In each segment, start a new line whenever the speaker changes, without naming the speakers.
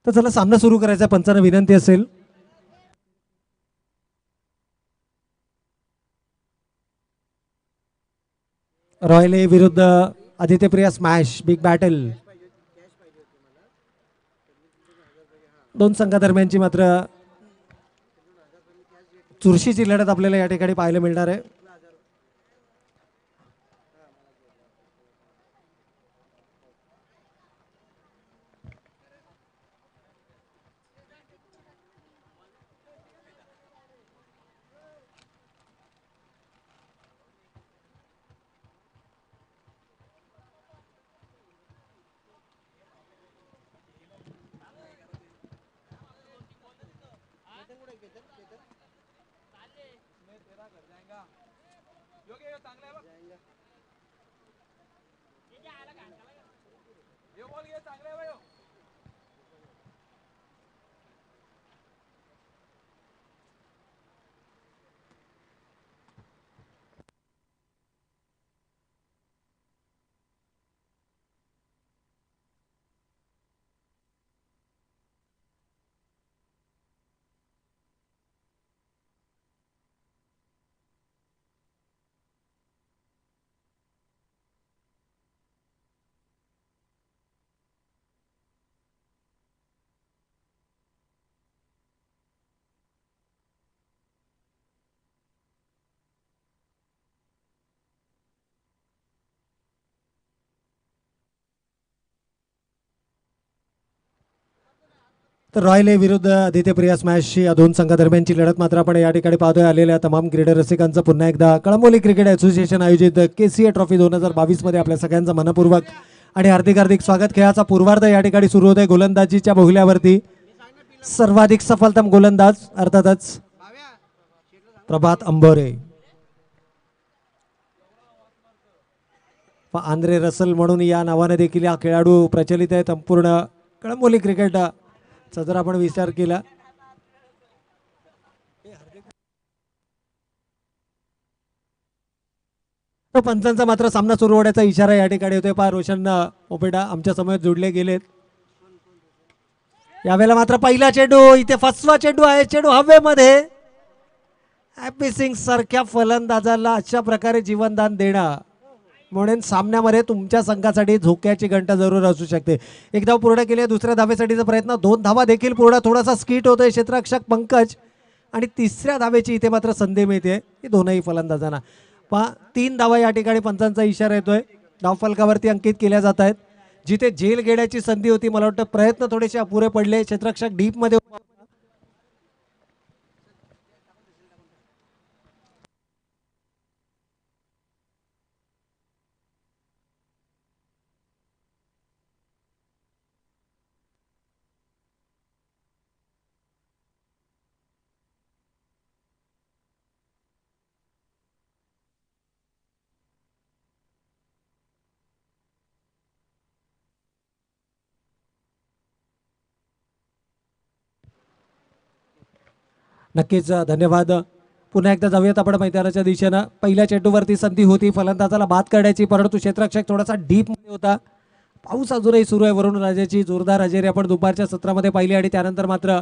तर चला सामना सुरू करायचा, पंचांना विनंती असेल. रॉयल ए विरुद्ध आदित्यप्रिया स्मॅश, बिग बॅटल. दोन संघादरम्यानची मात्र चुरशीची लढत आपल्याला या ठिकाणी पाहायला मिळणार आहे. तर रॉयल ए विरुद्ध आदित्यप्रिया स्मॅशची या दोन संघादरम्यानची लढत मात्र आपण या ठिकाणी पाहतोय. आलेल्या तमाम क्रीडा रसिकांचं पुन्हा एकदा कळंबोली क्रिकेट असोसिएशन आयोजित KCA ट्रॉफी 2022 मध्ये आपल्या सगळ्यांचं मनपूर्वक आणि हार्दिक हार्दिक स्वागत. खेळाचा पूर्वार्ध या ठिकाणी सुरू होतोय. गोलंदाजीच्या बहुल्यावरती सर्वाधिक सफलतम गोलंदाज अर्थातच प्रभात अंबोरे व आंद्रे रसल म्हणून या नावाने देखील हा खेळाडू प्रचलित आहे. संपूर्ण कळंबोली क्रिकेट चा जर आपण विचार केला तर पंचांचा मात्र सामना सुरू होण्याचा इशारा या ठिकाणी होतोय. पहा रोशन ओपेडा आमच्या समोर जोडले गेलेत. यावेळेला मात्र पहिला चेंडू, इथे फसवा चेंडू आहे. चेंडू हवेमध्ये. हॅपी सिंग सारख्या फलंदाजाला अशा प्रकारे जीवनदान देणं म्हणून सामन्यामध्ये तुमच्या संघासाठी झोक्याची घंटा जरूर असू शकते. एक धाव पूर्ण केली आहे. दुसऱ्या धावेसाठीचा प्रयत्न, 2 धावा देखील पूर्ण. थोडासा स्किट होतोय क्षेत्ररक्षक पंकज आणि तिसऱ्या धावेची इथे मात्र संधी मिळते ही दोनही फलंदाजांना. पहा 3 धावा या ठिकाणी पंचांचा इशारा येतोय. धावफलकावरती अंकित केल्या जात आहेत. जिथे जेल घेण्याची संधी होती, मला वाटतं प्रयत्न थोडेसे अपुरे पडले. क्षेत्ररक्षक डीप मध्ये नक्कीच धन्यवाद. पुन्हा एकदा जाऊयात आपण मैदानाच्या दिशेनं. पहिल्या चेंडूवरती संधी होती फलंदाजाला बाद करण्याची, परंतु क्षेत्ररक्षक थोडासा डीप मध्ये होता. पाऊस अजूनही सुरू आहे. वरुण राजाची जोरदार हजेरी आपण दुपारच्या सत्रामध्ये पाहिली आणि त्यानंतर मात्र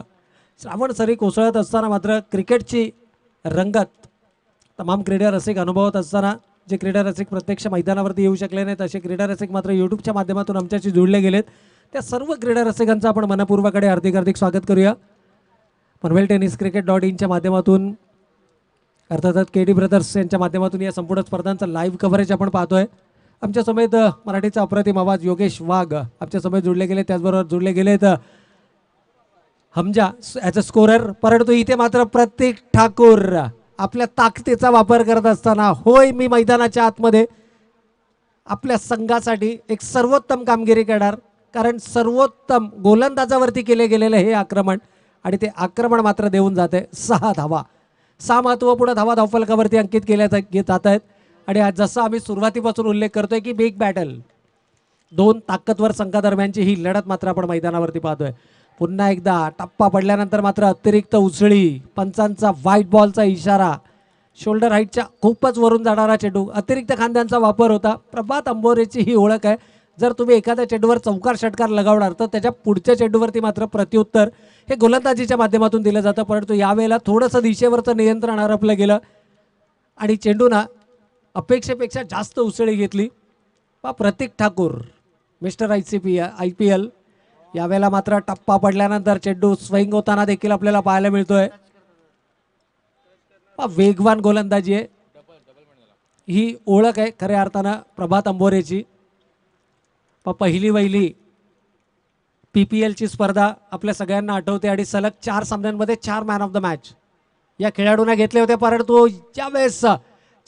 श्रावण सरी कोसळत असताना मात्र क्रिकेटची रंगत तमाम क्रीडा रसिक अनुभवत असताना जे क्रीडा रसिक प्रत्यक्ष मैदानावरती येऊ शकले नाहीत असे क्रीडा रसिक मात्र यूट्यूबच्या माध्यमातून आमच्याशी जोडले गेलेत. त्या सर्व क्रीडा रसिकांचं आपण मनपूर्वकडे हार्दिक हार्दिक स्वागत करूया. पनवेल टेनिस क्रिकेट.inच्या माध्यमातून अर्थात KD ब्रदर्स यांच्या माध्यमातून या संपूर्ण स्पर्धांचं लाईव्ह कव्हरेज आपण पाहतोय. आमच्या समेत मराठीचा अप्रतिम आवाज योगेश वाघ आमच्या समेत जोडले गेले. त्याचबरोबर जोडले गेलेत हमजा ॲज अ स्कोरर. परंतु इथे मात्र प्रतीक ठाकूर आपल्या ताकदीचा वापर करत असताना, होय मी मैदानाच्या आतमध्ये आपल्या संघासाठी एक सर्वोत्तम कामगिरी करणार, कारण सर्वोत्तम गोलंदाजावरती केले गेलेले हे आक्रमण आणि ते आक्रमण मात्र देऊन जाते 6 धावा. 6 महत्त्वपूर्ण धावा धावफलकावरती अंकित केल्या जात आहेत. आणि आज जसं आम्ही सुरुवातीपासून उल्लेख करतोय की बिग बॅटल, 2 ताकदवर संघादरम्यानची ही लढत मात्र आपण मैदानावरती पाहतोय. पुन्हा एकदा टप्पा पडल्यानंतर मात्र अतिरिक्त उसळी, पंचांचा व्हाईट बॉलचा इशारा, शोल्डर हाईटच्या खूपच वरून जाणारा चेंडू, अतिरिक्त खांद्यांचा वापर होता. प्रभात अंबोरेची ही ओळख आहे. जर तुम्ही एखाद्या चेंडूवर चौकार षटकार लगावणार तर त्याच्या पुढच्या चेंडूवरती मात्र प्रत्युत्तर हे गोलंदाजीच्या माध्यमातून दिलं जातं, परंतु यावेळेला थोडंसं दिशेवरचं नियंत्रण हरपलं गेलं आणि चेंडूना अपेक्षेपेक्षा जास्त उसळी घेतली. प्रतीक ठाकूर मिस्टर IPL यावेळेला मात्र टप्पा पडल्यानंतर चेंडू स्विंग होताना देखील आपल्याला पाहायला मिळतोय. वेगवान गोलंदाजी आहे, ही ओळख आहे खऱ्या अर्थानं प्रभात अंबोरेची. पहिली वहिली PPLची स्पर्धा आपल्या सगळ्यांना आठवते आणि सलग 4 सामन्यांमध्ये 4 मॅन ऑफ द मॅच या खेळाडूंना घेतले होते, परंतु ज्यावेळेस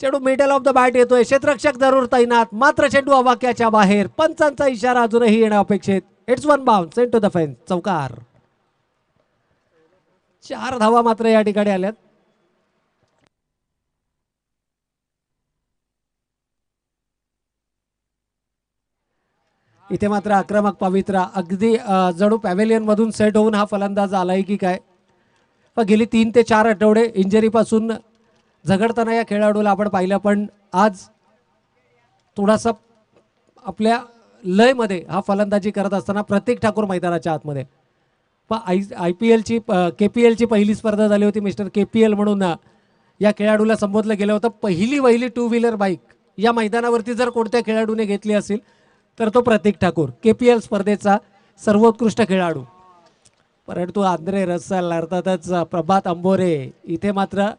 चेंडू मिडल ऑफ द बॅट येतोय, क्षेत्ररक्षक जरूर तैनात, मात्र चेंडू आवाक्याच्या बाहेर. पंचांचा इशारा अजूनही येणं अपेक्षित. It's one bounce into the fence, चौकार. 4 धावा मात्र या ठिकाणी आल्यात. इथे मात्र आक्रमक पवित्रा अगदी जणू पॅव्हेलियन मधून सेट होऊन हा फलंदाज आलाय की काय. गेली 3 ते 4 आठवडे इंजरीपासून झगडताना या खेळाडूला आपण पाहिलं, पण आज थोडासा आपल्या लयमध्ये हा फलंदाजी करत असताना प्रतीक ठाकूर मैदानाच्या आतमध्ये. IPLची KPLची पहिली स्पर्धा झाली होती, मिस्टर KPL म्हणून या खेळाडूला संबोधलं गेलं होतं. पहिली वहिली 2 व्हीलर बाईक या मैदानावरती जर कोणत्या खेळाडूने घेतली असेल तर तो प्रतीक ठाकूर, KPL स्पर्धेचा सर्वोत्कृष्ट खेळाडू. परंतु आंद्रे रसल अर्थातच प्रभात अंबोरे इथे मात्र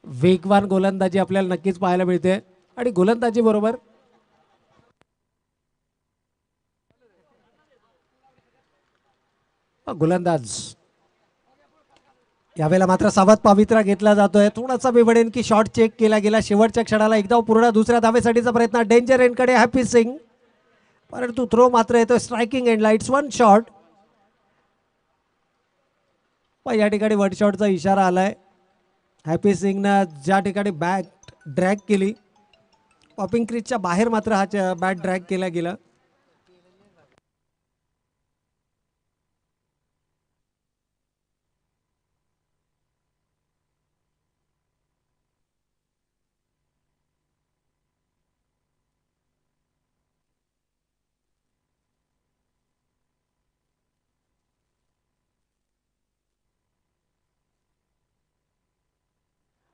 वेगवान गोलंदाजी आपल्याला नक्कीच पाहायला मिळते. आणि गोलंदाजी बरोबर गोलंदाज यावेळेला मात्र सावध पवित्रा घेतला जातोय. थोडासा मी म्हणेन की शॉट चेक केला गेला शेवटच्या क्षणाला. एकदा पूर्ण दुसऱ्या धावेसाठीचा प्रयत्न डेंजर एंडकडे हॅपी सिंग, परंतु थ्रो मात्र येतोय स्ट्रायकिंग एंडला. It's one shot. या ठिकाणी वन शॉटचा इशारा आलाय. हॅपी सिंगनं ज्या ठिकाणी बॅट ड्रॅग केली, पॉपिंग क्रीजच्या बाहेर मात्र हा बॅट ड्रॅग केला गेला.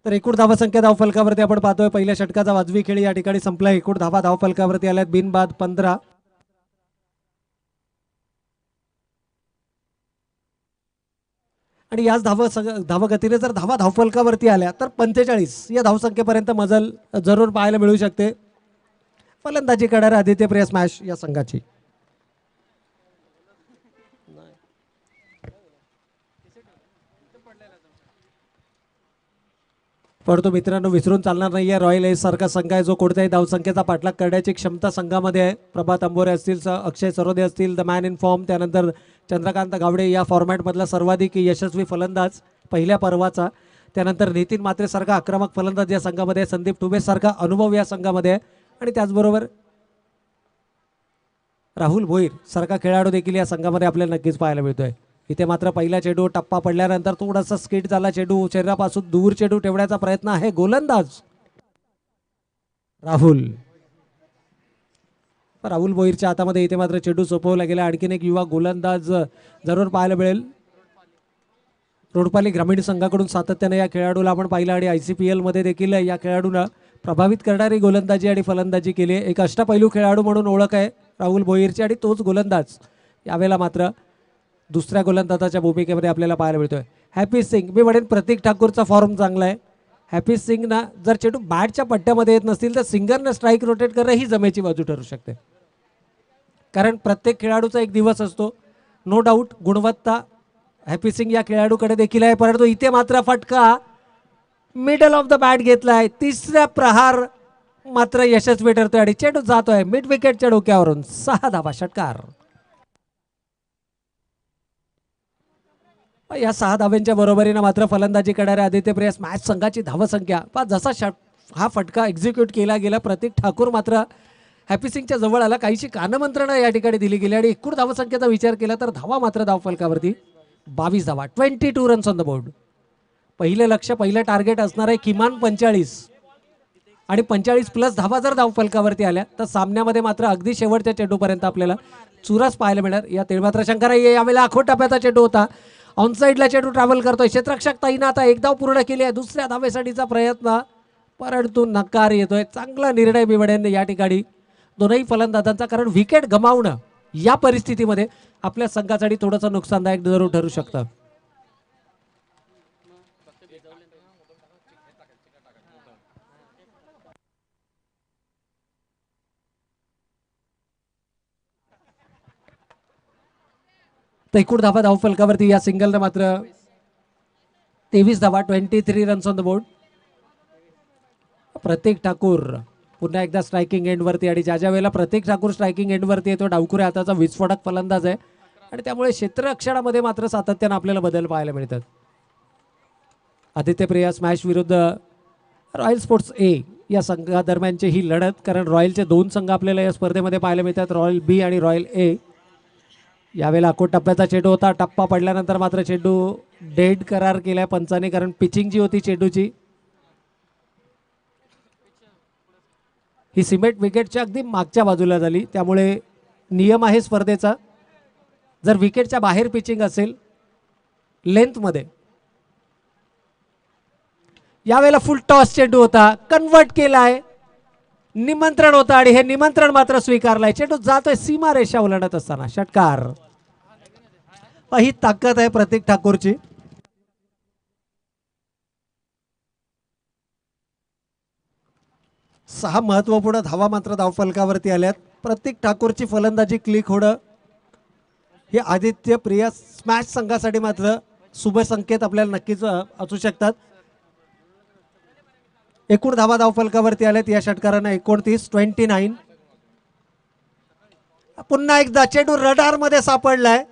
तर एकूण धावसंख्या धावफलकावरती आपण पाहतोय पहिल्या षटकाचा वाजवी खेळ या ठिकाणी संपला. एकूण धावा धावफलकावरती आल्यात बिनबाद 15. आणि याच धावगतीने जर धावा धावफलकावरती आल्या तर 45 या धावसंख्येपर्यंत मजल जरूर पाहायला मिळू शकते फलंदाजी करणाऱ्या आदित्य प्रिय स्मॅश या संघाची. परंतु मित्रांनो विसरून चालणार नाहीये, रॉयल एस सारखा संघ आहे जो कोणत्याही धावसंख्येचा पाठलाग करण्याची क्षमता संघामध्ये आहे. प्रभात अंबोरे असतील, अक्षय सरोदे असतील, द मॅन इन फॉर्म, त्यानंतर चंद्रकांत गावडे या फॉर्मॅटमधला सर्वाधिक यशस्वी फलंदाज पहिल्या पर्वाचा, त्यानंतर नितीन मात्रे सारखा आक्रमक फलंदाज या संघामध्ये, संदीप टुबे सारखा अनुभव या संघामध्ये आहे आणि त्याचबरोबर राहुल भोईर सारखा खेळाडू देखील या संघामध्ये आपल्याला नक्कीच पाहायला मिळतोय. इथे मात्र पहिला चेंडू टप्पा पडल्यानंतर थोडासा स्किट झाला, चेंडू शरीरापासून दूर चेंडू ठेवण्याचा प्रयत्न आहे. गोलंदाज राहुल भोईरच्या हातामध्ये इथे मात्र चेंडू सोपवला गेला. आणखीन एक युवा गोलंदाज जरूर पाहायला मिळेल. रोडपाली ग्रामीण संघाकडून सातत्याने या खेळाडूला आपण पाहिलं आणि ICPL मध्ये देखील या खेळाडूला प्रभावित करणारी गोलंदाजी आणि फलंदाजी केली आहे. एक अष्टपैलू खेळाडू म्हणून ओळख आहे राहुल भोईरची आणि तोच गोलंदाज यावेळेला मात्र दुसऱ्या गोलंदाजाच्या भूमिकेमध्ये आपल्याला पाहायला मिळतोय. हॅपी सिंग, मी म्हणेन प्रतीक ठाकूरचा फॉर्म चांगला आहे. हॅपी सिंगना जर चेंडू बॅटच्या पट्ट्यामध्ये येत नसतील तर सिंगरनं स्ट्राईक रोटेट करणं ही जमेची बाजू ठरू शकते, कारण प्रत्येक खेळाडूचा एक दिवस असतो. नो डाऊट गुणवत्ता हॅपी सिंग या खेळाडूकडे देखील आहे, परंतु इथे मात्र फटका मिडल ऑफ द बॅट घेतलाय. तिसऱ्या प्रहार मात्र यशस्वी ठरतोय आणि चेंडू जातोय मिड विकेटच्या डोक्यावरून. 6 धावा, षटकार. या 6 धाव्यांच्या बरोबरीनं मात्र फलंदाजी करणाऱ्या आदित्य प्रिय मॅच संघाची धावसंख्या जसा हा फटका एक्झिक्यूट केला गेला, प्रतीक ठाकूर मात्र हॅपी सिंगच्या जवळ आला. काहीशी कानमंत्रणा या ठिकाणी दिली गेली आणि एकूण धावसंख्येचा विचार केला तर धावा मात्र धावफलकावरती 22 धावा, 22 रन्स ऑन द बोर्ड. पहिलं लक्ष, पहिलं टार्गेट असणार आहे किमान 45. आणि 45+ धावा जर धावफलकावरती आल्या तर सामन्यामध्ये मात्र अगदी शेवटच्या चेंडूपर्यंत आपल्याला चुरास पाहायला मिळणार. या मात्र शंकरा यावेळेला आखोट टप्प्याचा चेंडू होता. ऑनसाईडला चेंडू ट्रॅव्हल करतोय. क्षेत्ररक्षक ताईनं आता एक धाव पूर्ण केली आहे. दुसऱ्या धावेसाठीचा प्रयत्न परंतु नकार येतोय. चांगला निर्णय बिवड्यांनी या ठिकाणी दोनही फलंदाजांचा, कारण विकेट गमावणं या परिस्थितीमध्ये आपल्या संघासाठी थोडंसं नुकसानदायक जरूर ठरू शकतं. तर एकूण धावा धावफलकावरती या सिंगलनं मात्र 23 धावा, 23 रन्स ऑन द बोर्ड. प्रतीक ठाकूर पुन्हा एकदा स्ट्रायकिंग एंडवरती, आणि ज्या वेळेला प्रतीक ठाकूर स्ट्रायकिंग एंडवरती येतो डावखुऱ्या हाताचा विस्फोटक फलंदाज आहे आणि त्यामुळे क्षेत्ररक्षणामध्ये मात्र सातत्यानं आपल्याला बदल पाहायला मिळतात. आदित्य प्रिया स्मॅश विरुद्ध रॉयल स्पोर्ट्स ए या संघादरम्यानची ही लढत, कारण रॉयलचे 2 संघ आपल्याला या स्पर्धेमध्ये पाहायला मिळतात, रॉयल बी आणि रॉयल ए. यावेळेला आखोट टप्प्याचा चेंडू होता. टप्पा पडल्यानंतर मात्र चेंडू डेड करार केलाय पंचाने, कारण पिचिंग जी होती चेंडूची ही सिमेंट विकेटच्या अगदी मागच्या बाजूला झाली. त्यामुळे नियम आहे स्पर्धेचा, जर विकेटच्या बाहेर पिचिंग असेल लेंथमध्ये. यावेळेला फुल टॉस चेंडू होता, कन्वर्ट केलाय. निमंत्रण होतं आणि हे निमंत्रण मात्र स्वीकारलंय. चेंडू जातोय सीमा रेषा ओलांडत असताना. षटकार. ही ताकद आहे प्रतीक ठाकूरची. सहा महत्वपूर्ण धावा मात्र धावफलकावरती आल्यात. प्रतीक ठाकूरची फलंदाजी क्लिक होणं हे आदित्य प्रिया स्मॅश संघासाठी मात्र शुभ संकेत आपल्याला नक्कीच असू शकतात. एकूण धावा धावफलकावरती आल्यात या षटकारांना 29. पुन्हा एकदा चेंडू रडार मध्ये सापडलाय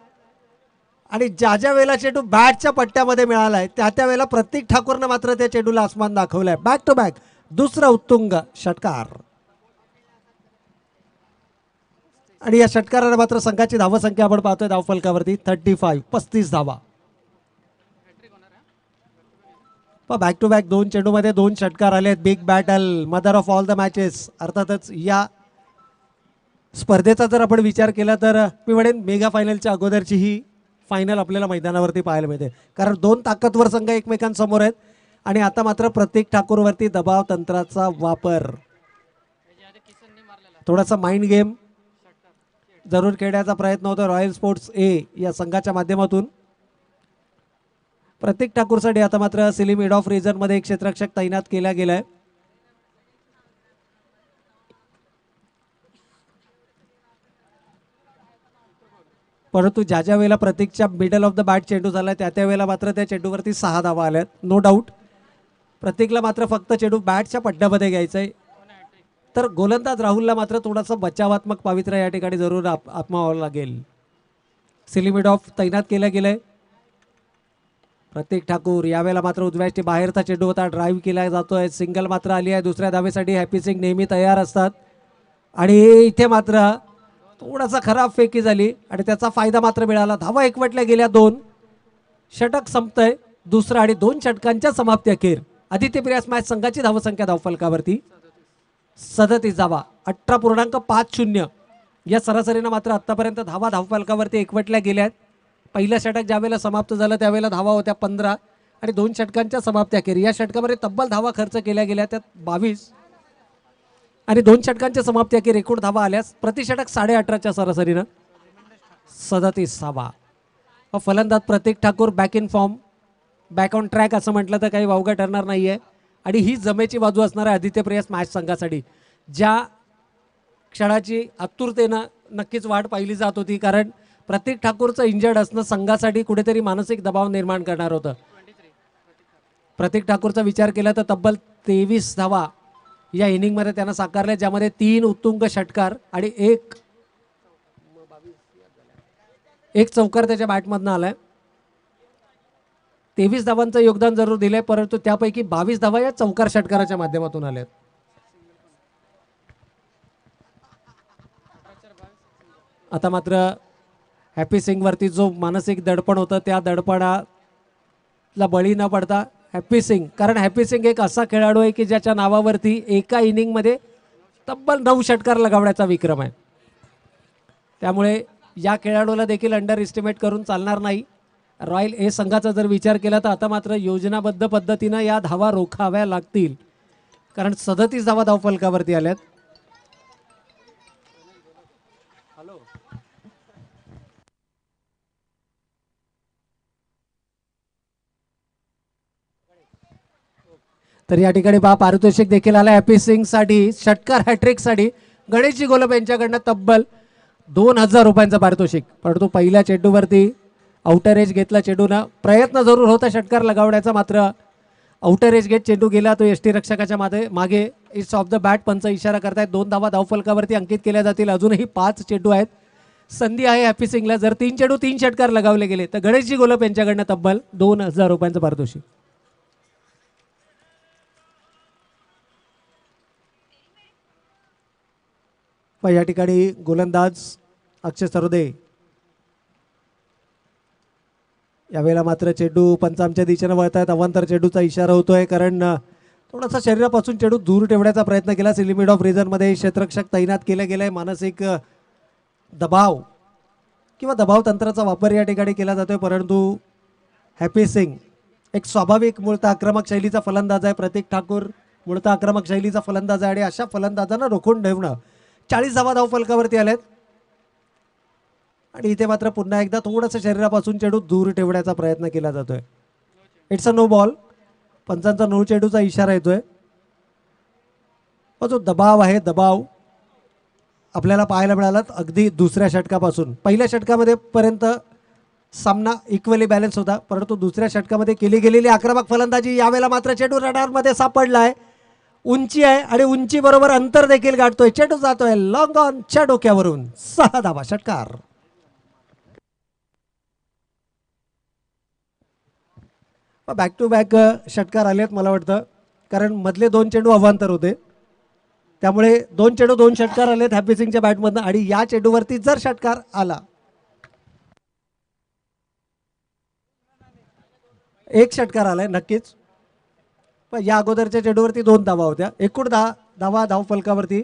आणि ज्या वेळेला चेंडू बॅटच्या पट्ट्यामध्ये मिळालाय त्या वेळेला प्रतीक ठाकूरनं मात्र त्या चेंडूला आसमान दाखवलाय. बॅक टू बॅक दुसरा उत्तुंग षटकार. आणि या षटकाराला मात्र संघाची धावसंख्या आपण पाहतोय धावफलकावरती 35 धावा. बॅक टू बॅक 2 चेंडूमध्ये 2 षटकार आले. Big battle, mother of all the matches. अर्थातच या स्पर्धेचा जर आपण विचार केला तर मी म्हणेन मेगा फायनलच्या अगोदरची ही फायनल आपल्याला मैदानावरती पाहायला मिळते, कारण 2 ताकदवर संघ एकमेकांसमोर आहेत आणि आता मात्र प्रतीक ठाकूरवरती दबाव तंत्राचा वापर, थोडासा माइंड गेम जरूर खेळण्याचा प्रयत्न होतो रॉयल स्पोर्ट्स ए या संघाच्या माध्यमातून. प्रतीक ठाकूरसाठी आता मात्र सिली मिड ऑफ रिजन मध्ये एक क्षेत्ररक्षक तैनात केला गेलाय. परंतु ज्या वेळेला प्रतीकच्या मिडल ऑफ द बॅट चेंडू झाला त्या वेळेला मात्र त्या चेंडूवरती 6 धावा आल्यात. नो डाऊट प्रतीकला मात्र फक्त चेंडू बॅटच्या पट्ट्यामध्ये घ्यायचा आहे, तर गोलंदाज राहुलला मात्र थोडासा बचावात्मक पावित्र्य या ठिकाणी जरूर आत्मावावं लागेल. सिली मिड ऑफ तैनात केला गेलाय. प्रतीक ठाकूर यावेळेला मात्र उजव्याची बाहेरचा चेंडू होता, ड्राईव्ह केला जातोय. सिंगल मात्र आली आहे. दुसऱ्या धावेसाठी हॅपी सिंग नेहमी तयार असतात आणि इथे मात्र थोडासा खराब फेकी झाली आणि त्याचा फायदा मात्र मिळाला. धावा एकवटल्या गेल्या 2. षटक संपतंय दुसरा आणि 2 षटकांच्या समाप्ती अखेर आदित्य प्रिया स्मॅश संघाची धावसंख्या धावफलकावरती 37 धावा, 18.50 या सरासरीनं मात्र आतापर्यंत धावा धावफलकावरती एकवटल्या गेल्यात. पहिलं षटक ज्यावेळेला समाप्त झालं त्यावेळेला धावा होत्या 15 आणि 2 षटकांच्या समाप्ती अखेर या षटकामध्ये तब्बल धावा खर्च केल्या गेल्या, त्यात 22 आणि 2 षटकांच्या समाप्ती अखेर एकूण धावा आल्यास प्रति षटक 18.5च्या सरासरीनं 37 धावा. फलंदाज Pratik Thakur back in form, back on track असं म्हटलं तर काही वावगं ठरणार नाहीये आणि ही जमेची बाजू असणार आहे आदित्य प्रिया स्मॅश संघासाठी, ज्या क्षणाची आतुरतेनं नक्कीच वाट पाहिली जात होती, कारण प्रतीक ठाकूरचं इंजर्ड असणं संघासाठी कुठेतरी मानसिक दबाव निर्माण करणार होतं. प्रतीक ठाकूरचा विचार केला तर तब्बल 23 धावा या इनिंगमध्ये त्यानं साकारल्या, ज्यामध्ये 3 उत्तुंग षटकार आणि एक चौकार त्याच्या बॅटमधनं आलाय. 23 धावांचं योगदान जरूर दिलंय, परंतु त्यापैकी 22 धावा या चौकार षटकाराच्या माध्यमातून आल्यात. आता मात्र हॅपी सिंग वरती जो मानसिक दडपण होतं त्या दडपणाला बळी न पडता हॅपी सिंग, कारण हॅपी सिंग एक असा खेळाडू आहे की ज्याच्या नावावरती एका इनिंगमध्ये तब्बल 9 षटकार लगावण्याचा विक्रम आहे. त्यामुळे या खेळाडूला देखील अंडर एस्टिमेट करून चालणार नाही. रॉयल ए संघाचा जर विचार केला तर आता मात्र योजनाबद्ध पद्धतीनं या धावा रोखाव्या लागतील, कारण 37 धावा धावफलकावरती आल्यात. तर या ठिकाणी पारितोषिक देखील आलं हॅपी सिंग साठी, षटकार हॅट्रिक साठी गणेशजी गोलप यांच्याकडनं तब्बल 2000 रुपयांचं पारितोषिक. परंतु पहिल्या चेंडूवरती आउटर एज घेतला चेंडूनं, प्रयत्न जरूर होता षटकार लगावण्याचा, मात्र आउटर एज घेत चेंडू गेला तो यष्टी रक्षकाच्या मागे. इट्स ऑफ द बॅट पंच इशारा करतायत. 2 धावा धावफलकावरती अंकित केल्या जातील. अजूनही 5 चेंडू आहेत. संधी आहे हॅपी सिंगला. जर 3 चेंडू 3 षटकार लगावले गेले तर गणेशजी गोलप यांच्याकडनं तब्बल 2000 रुपयांचं पारितोषिक. या ठिकाणी गोलंदाज अक्षय सरोदे. यावेळेला मात्र चेंडू पंचांच्या दिशेने वळतायत. अवांतर चेंडूचा इशारा होतोय, कारण थोडासा शरीरापासून चेंडू दूर ठेवण्याचा प्रयत्न केला. लिमिट ऑफ रिझनमध्ये क्षेत्ररक्षक तैनात केले गेले. मानसिक दबाव किंवा दबाव तंत्राचा वापर या ठिकाणी केला जातोय. परंतु हॅपी सिंग एक स्वाभाविक मूळतः आक्रमक शैलीचा फलंदाज आहे. प्रतीक ठाकूर मूळतः आक्रमक शैलीचा फलंदाज आहे आणि अशा फलंदाजांना रोखून ठेवणं. 40 धावा धावफलकावरती आल्यात आणि इथे मात्र पुन्हा एकदा थोडंसं शरीरापासून चेंडू दूर ठेवण्याचा प्रयत्न केला जातोय. It's a no ball. पंचांचा 9 चेंडूचा इशारा येतोय. जो दबाव आहे, दबाव आपल्याला पाहायला मिळाला अगदी दुसऱ्या षटकापासून. पहिल्या षटकामध्ये पर्यंत सामना इक्वली बॅलन्स होता, परंतु दुसऱ्या षटकामध्ये केली गेलेली आक्रमक फलंदाजी यावेळेला मात्र चेंडू रडारमध्ये सापडलाय. उंची आहे आणि उंची बरोबर अंतर देखील गाठतोय. चेंडू जातोय लॉंग ऑनच्या डोक्यावरून. 6 धावा, षटकार. बॅक टू बॅक षटकार आलेत मला वाटतं, कारण मधले 2 चेंडू अवांतर होते. त्यामुळे 2 चेंडू 2 षटकार आलेत हॅपी सिंगच्या बॅटमधनं आणि या चेंडूवरती जर षटकार आला, एक षटकार आलाय नक्कीच. पण या अगोदरच्या चेंडूवरती 2 धावा होत्या. एकूण 10 धावा धावफलकावरती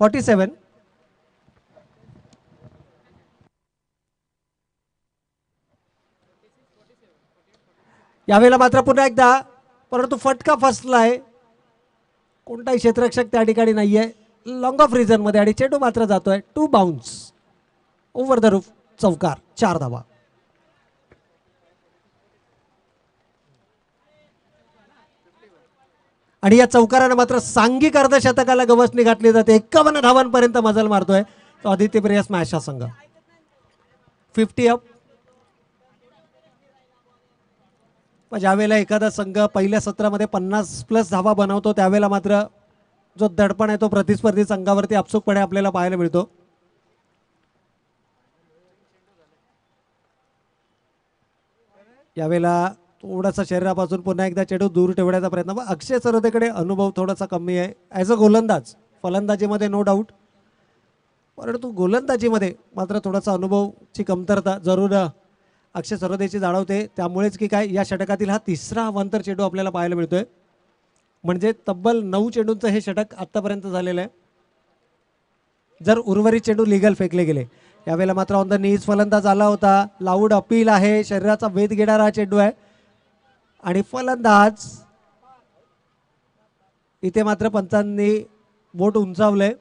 47. यावेळेला मात्र पुन्हा एकदा, परंतु फटका फसलाय. कोणताही क्षेत्ररक्षक त्या ठिकाणी नाहीये लॉंग ऑफ रिझन मध्ये आणि चेंडू मात्र जातोय two bounce over the roof. चौकार. 4 धावा. आणि या चौकारानं मात्र सांघिक अर्धशतकाला गवसणी घातली जाते. 51 धावांपर्यंत मजल मारतोय तो आदित्य बिर्ला स्मॅश हा संघ. 50 अप. ज्यावेळेला एखादा संघ पहिल्या सत्रामध्ये 50+ धावा बनवतो त्यावेळेला मात्र जो दडपण आहे तो प्रतिस्पर्धी संघावरती आपसूकपणे आपल्याला पाहायला मिळतो. यावेळेला थोडासा शरीरापासून पुन्हा एकदा चेंडू दूर ठेवण्याचा प्रयत्न. अक्षय सरोदेकडे अनुभव थोडासा कमी आहे ॲज अ गोलंदाज. फलंदाजीमध्ये नो डाऊट, परंतु गोलंदाजीमध्ये मात्र थोडासा अनुभवची कमतरता जरूर अक्षय सरोदेची जाणवते. त्यामुळेच की काय या षटकातील हा 3रा अवांतर चेंडू आपल्याला पाहायला मिळतोय. म्हणजे तब्बल 9 चेंडूंचं हे षटक आत्तापर्यंत झालेलं आहे, जर उर्वरित चेंडू लिगल फेकले गेले. यावेळेला मात्र ऑन द नीज फलंदाज आला होता. लाऊड अपील आहे. शरीराचा वेध घेणारा हा चेंडू आहे आणि फलंदाज इथे मात्र पंचांनी बोट उंचावलंय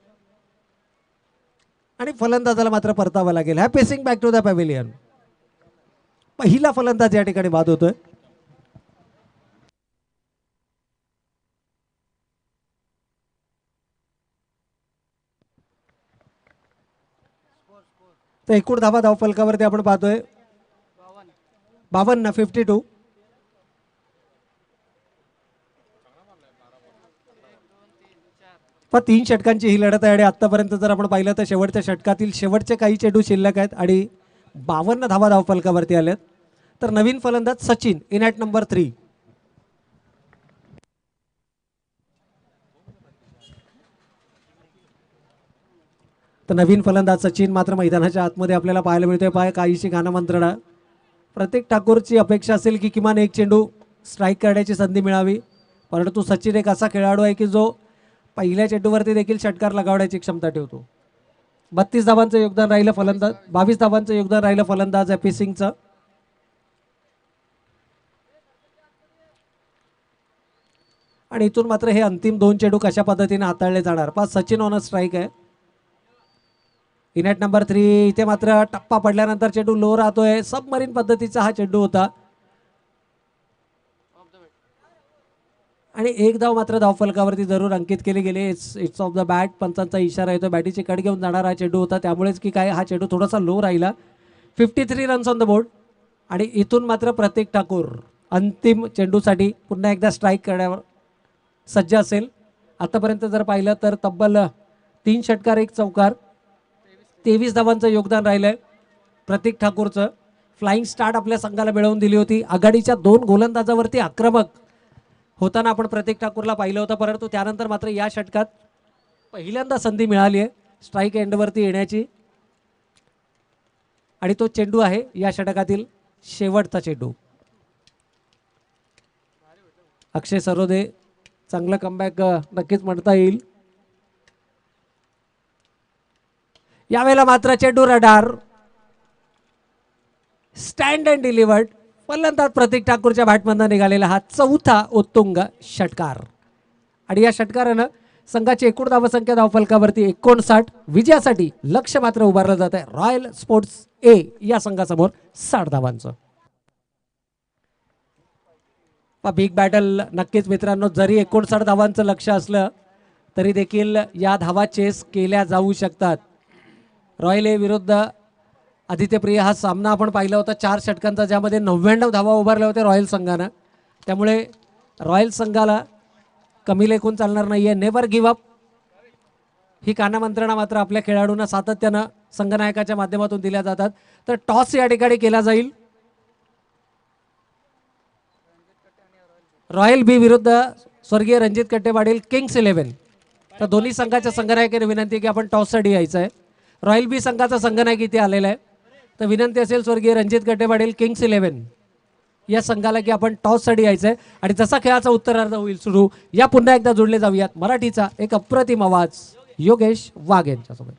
आणि फलंदाजाला मात्र परतावं लागेल. Happy sing back to the pavilion. पहिला फलंदाज या ठिकाणी बाद होतोय. तर एकूण धावा धावफलकावरती आपण पाहतोय 52. 52. पण 3 षटकांची ही लढत आहे आणि आतापर्यंत जर आपण पाहिलं तर शेवटच्या षटकातील शेवटचे काही चेंडू शिल्लक आहेत आणि 52 धावा धावफलकावरती आल्यात. तर नवीन फलंदाज सचिन इन ॲट नंबर 3. तर नवीन फलंदाज सचिन मात्र मैदानाच्या आतमध्ये आपल्याला पाहायला मिळतोय. काहीशी गाणं मंत्रणा. प्रतीक ठाकूरची अपेक्षा असेल की किमान एक चेंडू स्ट्राईक करण्याची संधी मिळावी, परंतु सचिन एक असा खेळाडू आहे की जो पहिल्या चेंडूवरती देखील षटकार लगावण्याची क्षमता ठेवतो. 32 धावांचं योगदान राहिलं फलंदाज, 22 धावांचं योगदान राहिलं फलंदाज हॅपी सिंगचं. आणि इथून मात्र हे अंतिम 2 चेंडू कशा पद्धतीने हाताळले जाणार. पाच सचिन ऑन स्ट्राईक आहे. इनेट नंबर 3 इथे मात्र टप्पा पडल्यानंतर चेंडू लो राहतोय. सबमरीन पद्धतीचा हा चेंडू होता आणि एक धाव मात्र धावफलकावरती जरूर अंकित केली गेली. It's off the bat. पंचांचा इशारा येतो. बॅटीची कड घेऊन जाणारा हा चेंडू होता, त्यामुळेच की काय हा चेंडू थोडासा लो राहिला. 53 रन्स ऑन द बोर्ड. आणि इथून मात्र प्रतीक ठाकूर अंतिम चेंडूसाठी पुन्हा एकदा स्ट्राईक करण्यावर सज्ज असेल. आतापर्यंत जर पाहिलं तर तब्बल 3 षटकार 1 चौकार, 23 धावांचं योगदान राहिलंय प्रतीक ठाकूरचं. फ्लाइंग स्टार्ट आपल्या संघाला मिळवून दिली होती. आघाडीच्या 2 गोलंदाजावरती आक्रमक होताना आपण प्रतीक ठाकूरला पाहिलं होतं, परंतु त्यानंतर मात्र या षटकात पहिल्यांदा संधी मिळाली आहे स्ट्राईक एंडवरती येण्याची. आणि तो चेंडू आहे या षटकातील शेवटचा चेंडू. अक्षय सरोदे चांगलं कमबॅक नक्कीच म्हणता येईल. यावेळेला मात्र चेंडू रडार, स्टँड अँड डिलिव्हर्ड. फलंदाज प्रतीक ठाकूरच्या बॅटमधनं निघालेला हा चौथा उत्तुंग षटकार. आणि या षटकारानं संघाची एकूण धावसंख्या धावफलकावरती 59, विजयासाठी लक्ष मात्र उभारलं जात आहे रॉयल स्पोर्ट्स ए या संघासमोर 60 धावांचं. बिग बॅटल नक्कीच मित्रांनो. जरी 59 धावांचं लक्ष असलं तरी देखील या धावा चेस केल्या जाऊ शकतात. रॉयल ए विरुद्ध आदित्य प्रिया हा सामना आपण पाहिला होता 4 षटकांचा, ज्यामध्ये 99 धावा उभारल्या होत्या रॉयल संघानं. त्यामुळे रॉयल संघाला कमी लेखून चालणार नाहीये. नेव्हर गिव्ह अप ही कानामंत्रणा मात्र आपल्या खेळाडूंना सातत्यानं संघनायकाच्या माध्यमातून दिल्या जातात. तर टॉस या ठिकाणी केला जाईल. रॉयल बी विरुद्ध स्वर्गीय रणजित कट्टेपाटील किंग्स 11. तर दोन्ही संघाच्या संघनायकाने विनंती की आपण टॉससाठी यायचं आहे. रॉयल बी संघाचा संघनायक इथे आलेला आहे, तर विनंती असेल स्वर्गीय रणजित कट्टेपाटील किंग्स 11 या संघाला की आपण टॉससाठी यायचं आहे. आणि जसा खेळाचा उत्तरार्ध होईल सुरू, या पुन्हा एकदा जोडले जाऊयात मराठीचा एक अप्रतिम आवाज योगेश वाघ यांच्यासोबत.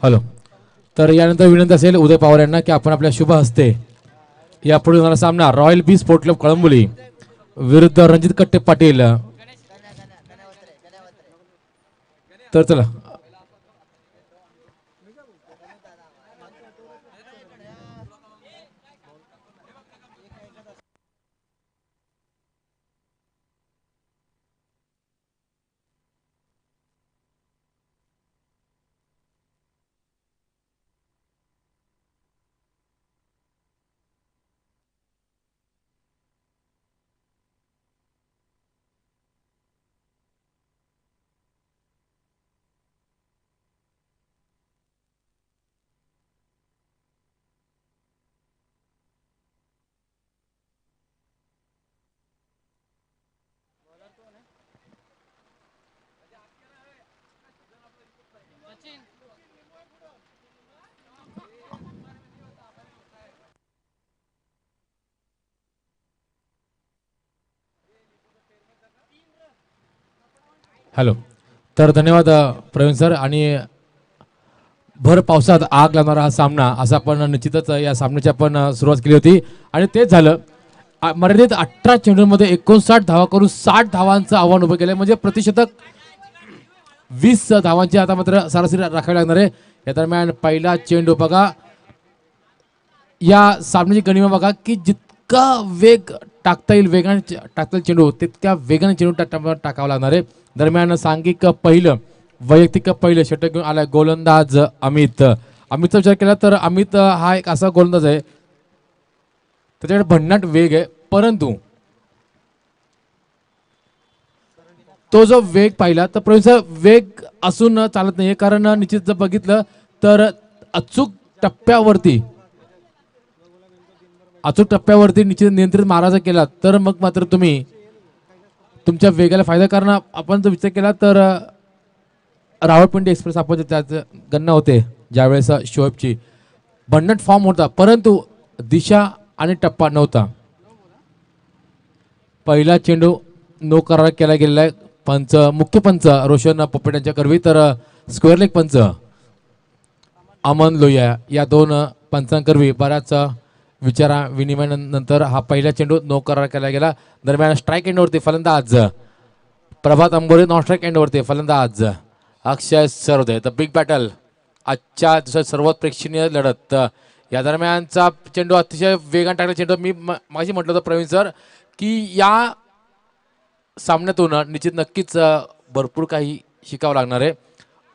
हॅलो. तर यानंतर विनंती असेल उदय पवार यांना की आपण आपल्या शुभ हस्ते यापुढे होणारा सामना रॉयल बी स्पोर्ट क्लब कळंबोली विरुद्ध रणजित कट्टे पाटील. तर चला हॅलो. तर धन्यवाद प्रवीण सर. आणि भर पावसात आग लावणारा हा सामना असा आपण निश्चितच या सामन्याची आपण सुरुवात केली होती आणि तेच झालं. मर्यादित 18 चेंडूंमध्ये 59 धावा करून 60 धावांचं आव्हान उभं केलं, म्हणजे प्रतिशतक 20 धावांची आता मात्र सरासरी राखावी लागणार आहे. या दरम्यान पहिला चेंडू बघा, या सामन्याची गणिमा बघा की जितका वेग टाकता येईल, वेगाने टाकता येईल चेंडू तितक्या वेगाने चेंडू टाकावा लागणार आहे. दरम्यान सांघिक पहिलं, वैयक्तिक पहिलं षटक घेऊन आलाय गोलंदाज अमित. अमितचा विचार केला तर अमित हा एक असा गोलंदाज आहे, त्याच्याकडे भन्नाट वेग आहे, परंतु तो जो वेग पाहिला तर प्रवीण वेग असून चालत नाहीये, कारण निश्चित जर बघितलं तर अचूक टप्प्यावरती निश्चित नियंत्रित मारायचा केला तर मग मात्र तुम्ही तुमच्या वेगाला फायदा. कारण आपण जर विचार केला तर रावळपिंडी एक्सप्रेस आपण त्यात गणना होते ज्यावेळेस शोएबची भन्नाट फॉर्म होता, परंतु दिशा आणि टप्पा नव्हता. पहिला चेंडू नो करार केला गेलेला आहे. पंच, मुख्य पंच रोशन पोपेट यांच्या करवी, तर स्क्वेअर लेग पंच अमन लोहिया या दोन पंचांकरवी बऱ्याच विचारा विनिमयानंतर हा पहिला चेंडू नो करार केला गेला. दरम्यान स्ट्राईक एंडवरती फलंदाज प्रभात अंबोरे, नॉन स्ट्राईक एंडवरती फलंदाज अक्षय सरोदे. द बिग बॅटल आजच्या सर्वात प्रेक्षणीय लढत. या दरम्यानचा चेंडू अतिशय वेगाने टाकला चेंडू. मी मागाशी म्हटलं होतं प्रवीण सर की या सामन्यातून नक्कीच भरपूर काही शिकावं लागणार आहे.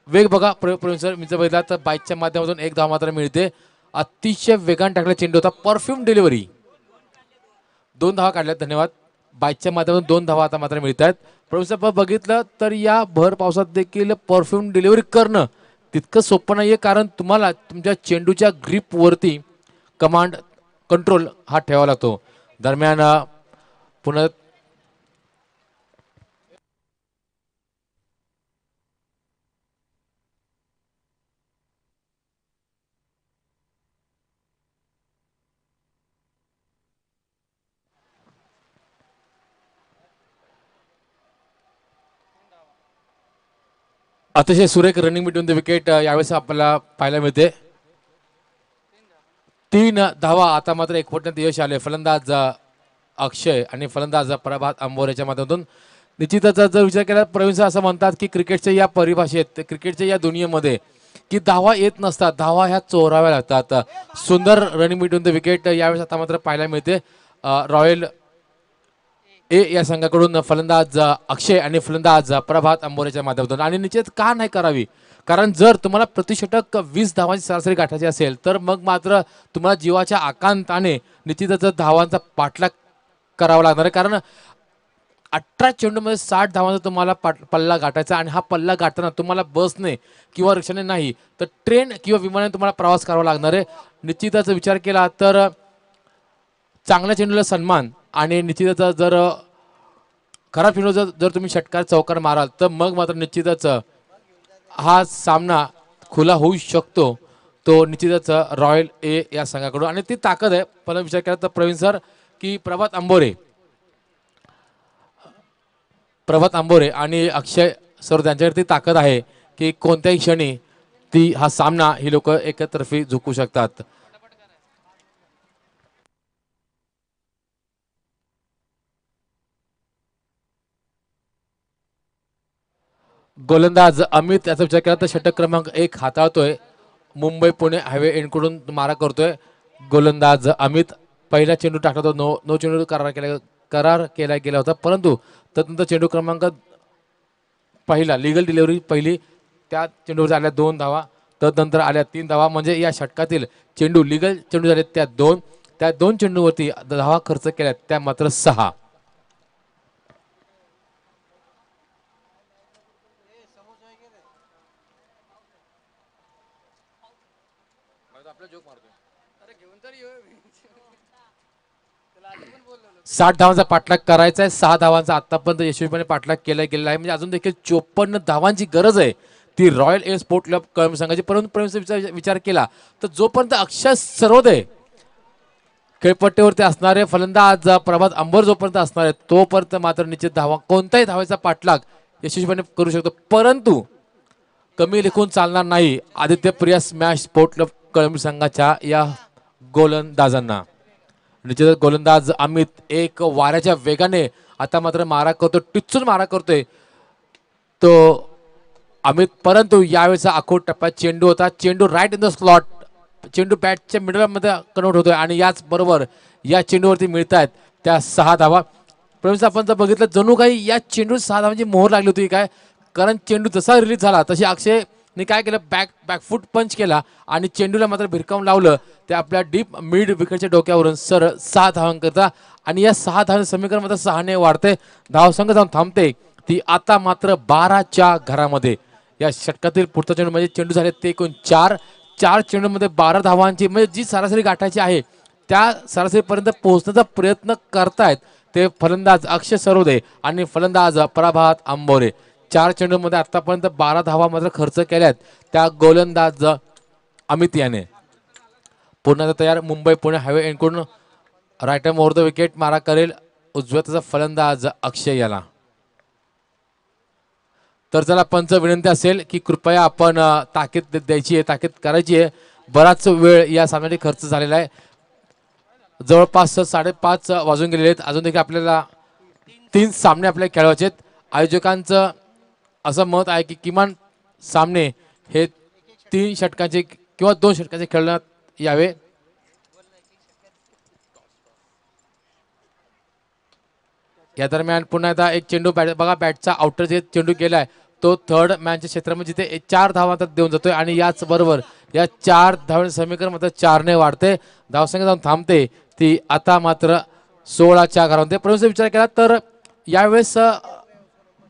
वेग बघा प्रवीण सर, मी जर बघितला तर बाईकच्या माध्यमातून एक धाव मात्र मिळते. अतिशय वेगाने टाकला चेंडू होता. परफ्यूम डिलिव्हरी, 2 धावा काढल्यात. धन्यवाद. बाईकच्या माध्यमातून 2 धावा आता मात्र मिळत आहेत. प्रवीण सर बघितलं तर या भर पावसात देखील परफ्यूम डिलिव्हरी करणं तितकं सोपं नाहीये, कारण तुम्हाला तुमच्या चेंडूच्या ग्रीपवरती कमांड कंट्रोल हा ठेवावा लागतो. दरम्यान पुन्हा अतिशय सुरेख रनिंग बिटवीन द विकेट यावेळेस आपल्याला पाहायला मिळते. 3 धावा आता मात्र एकवटण्यात यश आले फलंदाज अक्षय आणि फलंदाज प्रभात अंबोरेच्या माध्यमातून. निश्चितच जर विचार केला प्रवीण सर असं म्हणतात की क्रिकेटच्या या परिभाषेत, क्रिकेटच्या या दुनियेमध्ये की धावा येत नसतात, धावा ह्या चोराव्या लागतात. सुंदर रनिंग बिटवीन द विकेट यावेळेस आता मात्र पाहायला मिळते. रॉयल ए या संघाकडून फलंदाज अक्षय आणि फलंदाज प्रभात अंबोरेच्या माध्यमातून. आणि निश्चित का नाही करावी, कारण जर तुम्हाला प्रतिषटक 20 धावांची सरासरी गाठायची असेल तर मग मात्र तुम्हाला जीवाच्या आकांताने निश्चितच धावांचा पाठलाग करावा लागणार आहे. कारण 18 चेंडूमध्ये 60 धावांचा तुम्हाला पल्ला गाठायचा, आणि हा पल्ला गाठताना तुम्हाला बसने किंवा रिक्षाने नाही तर ट्रेन किंवा विमानाने तुम्हाला प्रवास करावा लागणार आहे. निश्चितच विचार केला तर चांगल्या चेंडूला सन्मान, आणि निश्चितच जर खराब चेंडू जर तुम्ही षटकार चौकार माराल तर मग मात्र निश्चितच हा सामना खुला होऊ शकतो. तो निश्चितच रॉयल ए या संघाकडून, आणि ती ताकद आहे. पण विचार केला तर प्रवीण सर की प्रभात अंबोरे आणि अक्षय सर त्यांच्याकडे ती ताकद आहे की कोणत्याही क्षणी हा सामना ही लोक एकतर्फी झुकू शकतात. गोलंदाज अमित याचा विचार केला तर षटक क्रमांक 1 हाताळतोय. मुंबई पुणे हायवे एंडकडून मारा करतोय गोलंदाज अमित. पहिला चेंडू टाकला तो नो चेंडू करार केला गेला होता, परंतु त्यानंतर चेंडू क्रमांक पहिला लीगल डिलिव्हरी पहिली, त्या चेंडूवर आल्या 2 धावा, तदनंतर आल्या 3 धावा. म्हणजे या षटकातील चेंडू लीगल चेंडू झाले त्या 2, त्या 2 चेंडूवरती धावा खर्च केल्या त्या मात्र 6. साठ धावांचा पाठलाग करायचा आहे. 6 धावांचा आतापर्यंत यशस्वीपणे पाठलाग केला गेलेला आहे. म्हणजे अजून देखील 54 धावांची गरज आहे ती royal a sport club Kalamb संघाची. परंतु विचार केला तर जोपर्यंत अक्षय सरोदे खेळपट्टीवरती असणारे फलंदाज प्रभात अंबर जोपर्यंत असणार आहे तोपर्यंत मात्र निश्चित धावा कोणत्याही धावाचा पाठलाग यशस्वीपणे करू शकतो, परंतु कमी लेखून चालणार नाही Aditya Priya smash sport club Kalamb संघाच्या या गोलंदाजांना. निश्चितच गोलंदाज अमित एक वाऱ्याच्या वेगाने आता मात्र मारा करतो, टिचून मारा करतोय तो अमित, परंतु यावेळेचा अखोट टप्प्यात चेंडू होता, चेंडू राईट इन द स्लॉट, चेंडू बॅटच्या मिडलमध्ये कन्वर्ट होतोय आणि याच बरोबर या चेंडूवरती मिळतात त्या 6 धावा. प्रवीण आपण जर बघितलं जणू काही या चेंडू 6 धावांची मोहर लागली होती काय, कारण चेंडू जसा रिलीज झाला तशी अक्षयने काय केलं, बॅकफूट पंच केला आणि चेंडूला मात्र भिरकावून लावलं ते आपल्या डीप मिड विकेटच्या डोक्यावरून सरळ 6 धावांकरता. आणि या 6 धावांचं समीकरण मात्र 6 ने वाढते, धावसंख्या जाऊन थांबते ती आता मात्र 12च्या घरामध्ये. या षटकातील पुढचा चेंडू म्हणजे चेंडू झाले ते एकूण 4 चेंडूमध्ये 12 धावांची म्हणजे जी सरासरी गाठायची आहे त्या सरासरीपर्यंत पोहोचण्याचा प्रयत्न करतायत ते फलंदाज अक्षय सरोदे आणि फलंदाज प्रभात आंबोरे. 4 चेंडूमध्ये आतापर्यंत 12 धावा मात्र खर्च केल्यात त्या गोलंदाज अमित याने. पुन्हा तयार मुंबई पुणे हायवे एंडकडून right arm over the wicket मारा करेल उजव्याचा फलंदाज अक्षय याला. तर चला पंच विनंती असेल की कृपया आपण ताकीद द्यायची आहे, ताकीद करायची आहे. बराच वेळ या सामन्यासाठी खर्च झालेला आहे, जवळपास 5:30 वाजून गेलेले आहेत. अजून देखील आपल्याला 3 सामने आपल्याला खेळवायचे आहेत. आयोजकांचं असं मत आहे की किमान सामने हे 3 षटकांचे किंवा 2 षटकांचे खेळण्यात यावे. या दरम्यान पुन्हा एकदा एक चेंडू बघा, बॅटचा आउटर जे चेंडू गेलाय तो थर्ड मॅनच्या क्षेत्रामध्ये जिथे 4 धावा देऊन जातोय आणि याच बरोबर या 4 धावांचे समीकरण मात्र 4 ने वाढते, धावसंख्या जाऊन थांबते ती आता मात्र 16च्या घरामध्ये. प्रवीणचा विचार केला तर यावेळेस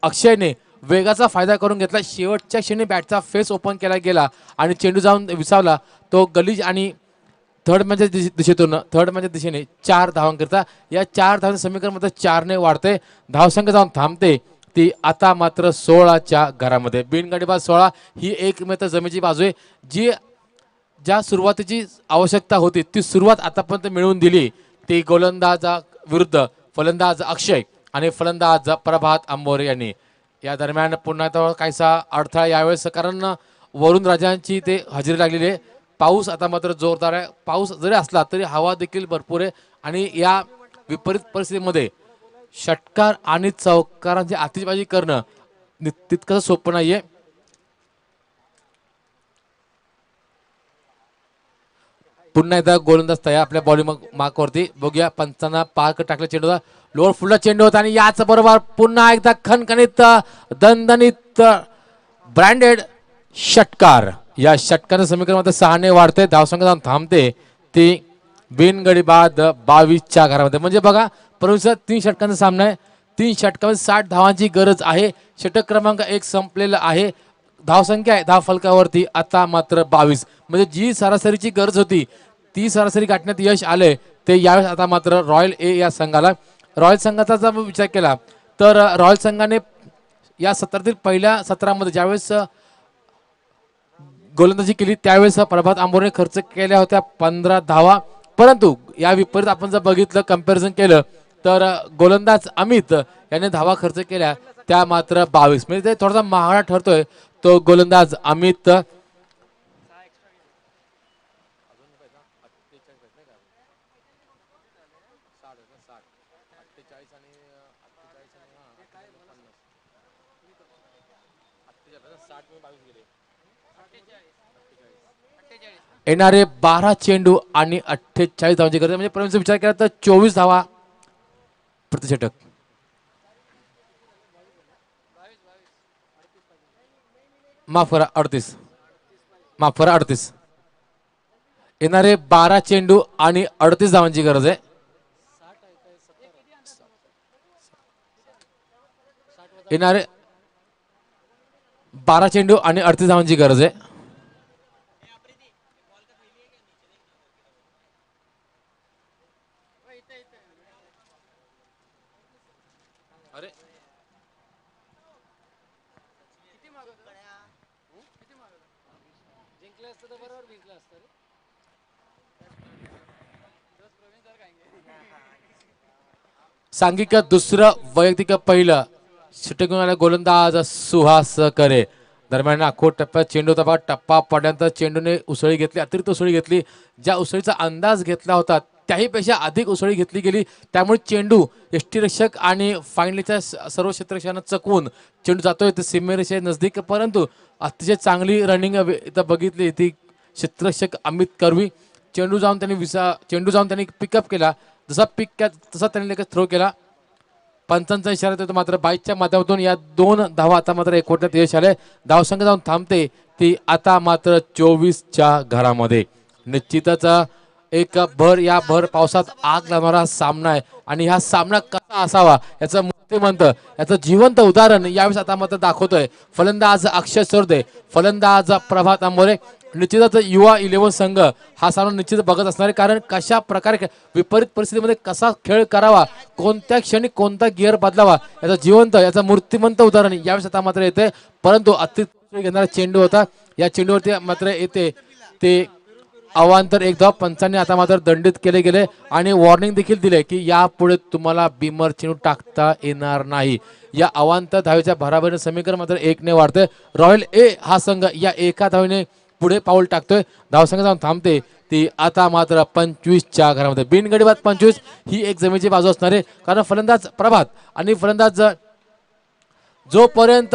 अक्षयने वेगाचा फायदा करून घेतला, शेवटच्या क्षणी बॅटचा फेस ओपन केला गेला आणि चेंडू जाऊन विसावला तो गलीज आणि थर्ड मॅनच्या दिशेने 4 धावांकरता या 4 धावांचे समीकरण मात्र 4 ने वाढते, धावसंख्या जाऊन थांबते ती आता मात्र 16च्या घरामध्ये. बिनगडीबाद 16 ही एकमेव जमेची बाजू आहे जी ज्या सुरुवातीची आवश्यकता होती ती सुरुवात आतापर्यंत मिळवून दिली ती गोलंदाजा विरुद्ध फलंदाज अक्षय आणि फलंदाज प्रभात आंबोरे यांनी. या दरम्यान पुन्हा तो काहीसा अडथळा यावेळेस, कारण वरुण राजांची ते हजेरी लागलेली आहे. पाऊस आता मात्र जोरदार आहे, पाऊस जरी असला तरी हवा देखील भरपूर आहे आणि या विपरीत परिस्थितीमध्ये षटकार आणि चौकारांची आतिषबाजी करणं तितकं सोपं नाहीये. पुन्हा एकदा गोलंदाज तयार आपल्या बॉलिंग मार्कवरती. बघूया पंचांना पार्क टाकला चेंडू, लोअर फुलला चेंडू होता आणि याच बरोबर पुन्हा एकदा खणखणीत दणदणीत ब्रँडेड षटकार. या षटकाचं समीकरण मात्र 6 ने वाढते, धावसंख्या जाऊन थांबते ती बिनगडी बाद 22च्या घरामध्ये. म्हणजे बघा प्रवीण 3 षटकांचा सामना आहे, 3 षटकामध्ये 60 धावांची गरज आहे. षटक क्रमांक 1 संपलेला आहे, धावसंख्या आहे धाव फलकावरती आता मात्र 22. म्हणजे जी सरासरीची गरज होती ती सरासरी गाठण्यात यश आले ते यावेळेस आता मात्र रॉयल ए या संघाला. रॉयल संघाचा जर विचार केला तर रॉयल संघाने या सत्रातील पहिल्या सत्रामध्ये ज्यावेळेस गोलंदाजी केली त्यावेळेस प्रभात आंबोरेने खर्च केल्या होत्या 15 धावा, परंतु या विपरीत आपण जर बघितलं कंपॅरिझन केलं तर गोलंदाज अमित याने धावा खर्च केल्या त्या मात्र 22. म्हणजे ते थोडासा महागडा ठरतोय तो गोलंदाज अमित. येणारे 12 चेंडू आणि 48 धावांची गरज, म्हणजे प्रवीणचा विचार केला तर 24 धावा प्रति षटक. माफ करा 38. येणारे 12 चेंडू आणि 38 धावांची गरज आहे. येणारे 12 चेंडू आणि 38 धावांची गरज आहे. सांघिक दुसरं वैयक्तिक पहिलं षटकोन आला गोलंदाज सुहास करे. दरम्यान आखो टप्प्यात चेंडू होता बघा. टप्पा पडल्यानंतर चेंडूने उसळी घेतली, अतिरिक्त उसळी घेतली. ज्या उसळीचा अंदाज घेतला होता त्याहीपेक्षा अधिक उसळी घेतली गेली. त्यामुळे चेंडू यष्टीरक्षक आणि फायनलीच्या सर्व क्षेत्ररक्षकांना चकवून चेंडू जातोय ते सीमेरेषे नजदीक. परंतु अतिशय चांगली रनिंग इथं बघितली ती क्षेत्ररक्षक अमित करवी. चेंडू जाऊन त्यांनी पिकअप केला. जसा पिक केला तसा त्यांनी लगेच थ्रो केला. पंचांचा इशारा देतो मात्र बाईकच्या माध्यमातून या 2 धावा आता मात्र एकवटण्यात यश आले. धावसंख्या जाऊन थांबते ती आता मात्र 24च्या घरामध्ये. निश्चितच एक या भर पावसात आग लावणारा सामना आहे आणि हा सामना कसा असावा याचं मूर्तिमंत, याचं जिवंत उदाहरण यावेळेस आता मात्र दाखवतोय फलंदाज अक्षय सोरदे, फलंदाज प्रभात आंबोरे. निश्चितच युवा 11 संघ हा सामना निश्चित बघत असणार आहे. कारण कशा प्रकारे विपरीत परिस्थितीमध्ये कसा खेळ करावा, कोणत्या क्षणी कोणता गिअर बदलावा याचा जिवंत, याचा मूर्तिमंत उदाहरण यावेळेस आता मात्र येते. परंतु अतिरिक्त घेणारा चेंडू होता. या चेंडूवरती मात्र येते ते अवांतर एक धाव. पंचांनी आता मात्र दंडित केले गेले आणि वॉर्निंग देखील दिले की यापुढे तुम्हाला बीमर चेंडू टाकता येणार नाही. या अवांतर धावेच्या भराभरीने समीकरण मात्र 1 ने वाढतंय. रॉयल ए हा संघ या एका धावेने पुढे पाऊल टाकतोय. धावसंख्या जाऊन थांबते ती आता मात्र 25च्या घरामध्ये. बिनगडी बाद 25 ही एक जमेची बाजू असणार आहे. कारण फलंदाज प्रभात आणि फलंदाज जोपर्यंत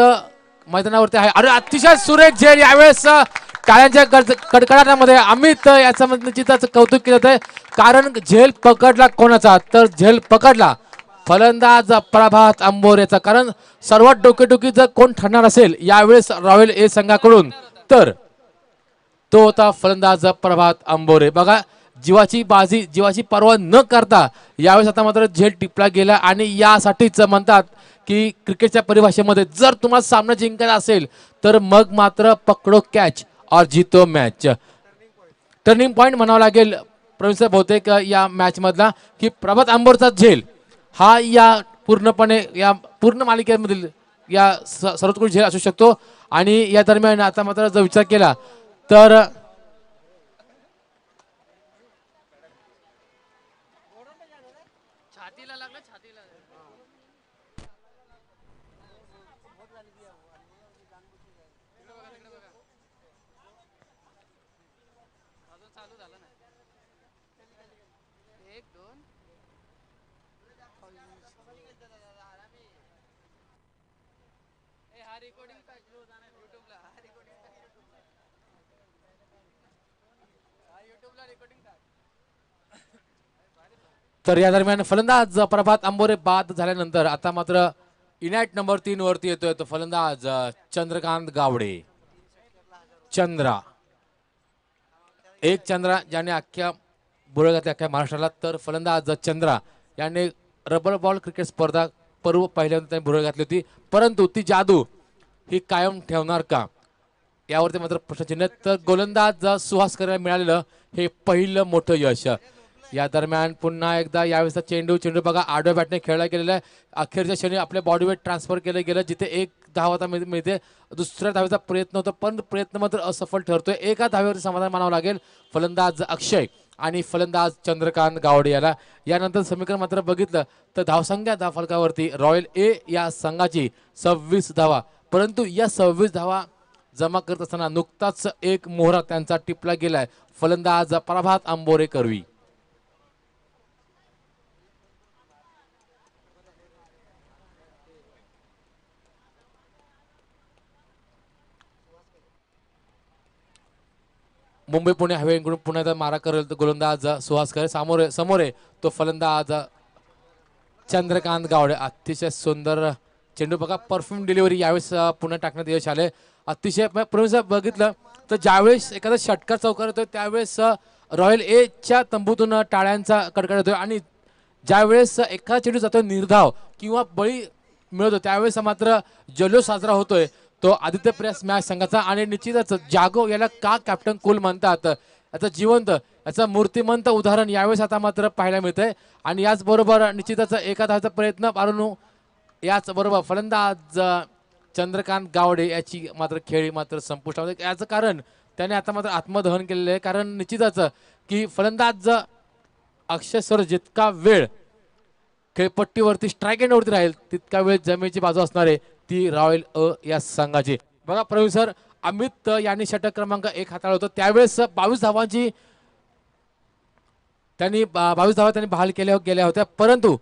मैदानावरती आहे. अरे अतिशय सुरेख झेल यावेळेस टाळ्यांच्या कडकडाटामध्ये अमित याचं निश्चितच कौतुक केलं जातंय. कारण झेल पकडला कोणाचा, तर झेल पकडला फलंदाज प्रभात आंबोरेचा. कारण सर्वात डोकेटोकी जर कोण ठरणार असेल यावेळेस रॉयल ए संघाकडून तर तो होता फलंदाज प्रभात आंबोरे. बघा जीवाची पर्वा न करता यावेळेस आता मात्र झेल टिपला गेला आणि यासाठीच म्हणतात की क्रिकेटच्या परिभाषेमध्ये जर तुम्हाला सामना जिंकायचा असेल तर मग मात्र पकडो कॅच और जीतो मॅच. टर्निंग पॉइंट म्हणावं लागेल प्रवीण साहेब बहुतेक या मॅच मधला की प्रभात आंबोरचा झेल हा या पूर्ण मालिकेमधील या सर्वोत्कृष्ट झेल असू शकतो. आणि या दरम्यान आता मात्र जर विचार केला तर तर या दरम्यान फलंदाज प्रभात आंबोरे बाद झाल्यानंतर आता मात्र इनॅट नंबर 3 वरती येतोय तो फलंदाज चंद्रकांत गावडे. चंद्रा ज्याने अख्ख्या बुरळ घातली अख्ख्या महाराष्ट्राला. तर फलंदाज चंद्रा याने रबर बॉल क्रिकेट स्पर्धा पर्व पहिल्यांदा त्यांनी बुरळ घातली होती. परंतु ती जादू ही कायम ठेवणार का यावरती मात्र प्रश्नचिन्ह. तर गोलंदाज सुहास करायला मिळालेलं हे पहिलं मोठं यश. या दरम्यान पुन्हा एकदा यावेळेस चेंडू बघा आडव्या बॅटने खेळला गेलेला आहे. अखेरच्या क्षणी आपल्या बॉडी वेट ट्रान्सफर केलं गेलं. जिथे एक धाव आता मिळते दुसऱ्या धावेचा प्रयत्न होता पण प्रयत्न मात्र असफल ठरतोय. एका धावेवरती समाधान मानावं लागेल फलंदाज अक्षय आणि फलंदाज चंद्रकांत गावडे याला. यानंतर समीकरण मात्र बघितलं तर धावसंख्या धावफलकावरती रॉयल ए या संघाची 26 धावा. परंतु या 26 धावा जमा करत असताना नुकताच एक मोहरा त्यांचा टिपला गेलाय फलंदाज प्रभात आंबोरे करवी. मुंबई पुणे हायवेकडून पुन्हा एकदा मारा करेल तर गोलंदाज सुहास करे. समोर तो फलंदाज चंद्रकांत गावडे. अतिशय सुंदर चेंडू बघा. परफ्यूम डिलिव्हरी यावेळेस पुन्हा टाकण्यात यश आले. अतिशय बघितलं तर ज्यावेळेस एखादा षटकार चौकार होतोय त्यावेळेस रॉयल ए च्या तंबूतून टाळ्यांचा कडकड होतोय आणि ज्यावेळेस एखादा चेंडू जातोय निर्धाव किंवा बळी मिळतो त्यावेळेस मात्र जल्लोष साजरा होतोय तो आदित्य प्रेस मॅच संघाचा. आणि निश्चितच जागो याला का कॅप्टन कूल म्हणतात याचं जिवंत याचं मूर्तिमंत उदाहरण यावेळेस आता मात्र पाहायला मिळतंय. आणि याचबरोबर निश्चितच एका धावाचा प्रयत्न पारून याचबरोबर फलंदाज चंद्रकांत गावडे याची मात्र खेळी मात्र संपुष्टात. याचं कारण त्याने आता मात्र आत्मदहन केलेलं आहे. कारण निश्चितच की फलंदाज अक्षय सर जितका वेळ खेळपट्टीवरती स्ट्राईक एंडवरती राहील तितका वेळ जमेची बाजू असणार आहे ती रॉयल अ या संघाची. बघा प्रवीण सर, अमित यांनी षटक क्रमांक 1 हाताळलं होतं त्यावेळेस 22 धावांची त्यांनी 22 धावा त्यांनी बहाल गेल्या होत्या, परंतु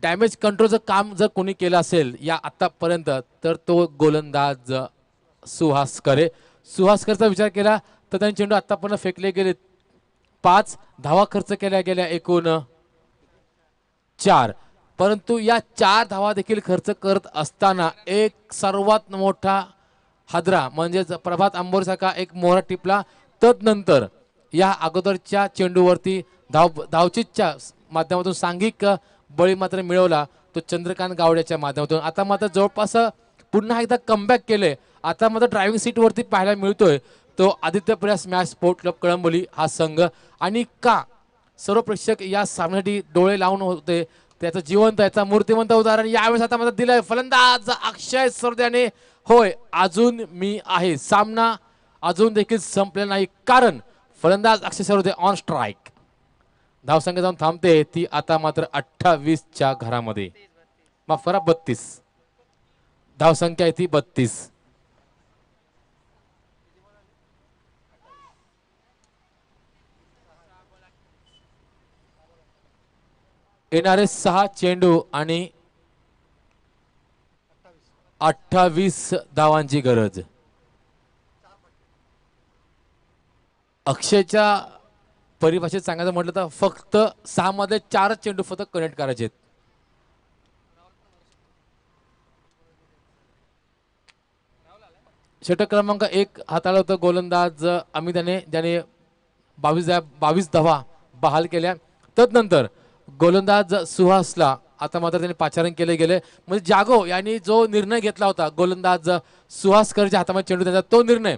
डॅमेज कंट्रोलचं काम जर कोणी केलं असेल या आतापर्यंत तर तो गोलंदाज सुहासकर आहे. सुहासकरचा विचार केला तर त्यांनी चेंडू आतापर्यंत फेकले गेले 5 धावा खर्च केल्या गेल्या एकूण 4, परंतु या 4 धावा देखील खर्च करत असताना एक सर्वात मोठा हादरा म्हणजेच प्रभात आंबोरेसारखा एक मोहरा टिपला. तदनंतर या अगोदरच्या चेंडूवरती धावचीच्या माध्यमातून सांघिक बळी मात्र मिळवला तो चंद्रकांत गावड्याच्या माध्यमातून. आता मात्र जवळपास पुन्हा एकदा कमबॅक केले. आता मात्र ड्रायव्हिंग सीटवरती पाहायला मिळतोय तो आदित्य प्रयास मॅच स्पोर्ट क्लब कळंबोली हा संघ. आणि का सर्व प्रेक्षक या सामन्यासाठी डोळे लावून होते त्याचं जिवंत याचा मूर्तिमंत उदाहरण यावेळेस आता मात्र दिलंय फलंदाज अक्षय सरदेने. होय, अजून मी आहे, सामना अजून देखील संपलेला नाही कारण फलंदाज अक्षय सरदे ऑन स्ट्राईक. धावसंख्या जाऊन थांबते ती आता मात्र 28च्या घरामध्ये, माफ करा 32. धावसंख्या आहे ती 32. येणारे 6 चेंडू आणि 28 धावांची गरज. अक्षयच्या परिभाषेत सांगायचं म्हटलं तर फक्त 6 मध्ये 4 चेंडू फक्त कनेक्ट करायचे आहेत. षटक क्रमांक 1 हाताळलं होतं गोलंदाज अमिताने ज्याने 22 धावा बहाल केल्या. तदनंतर गोलंदाज सुहासला आता मात्र त्यांनी पाचारण केले गेले. म्हणजे जागो यांनी जो निर्णय घेतला होता गोलंदाज सुहासकरच्या हातामध्ये चेंडू त्यांचा तो निर्णय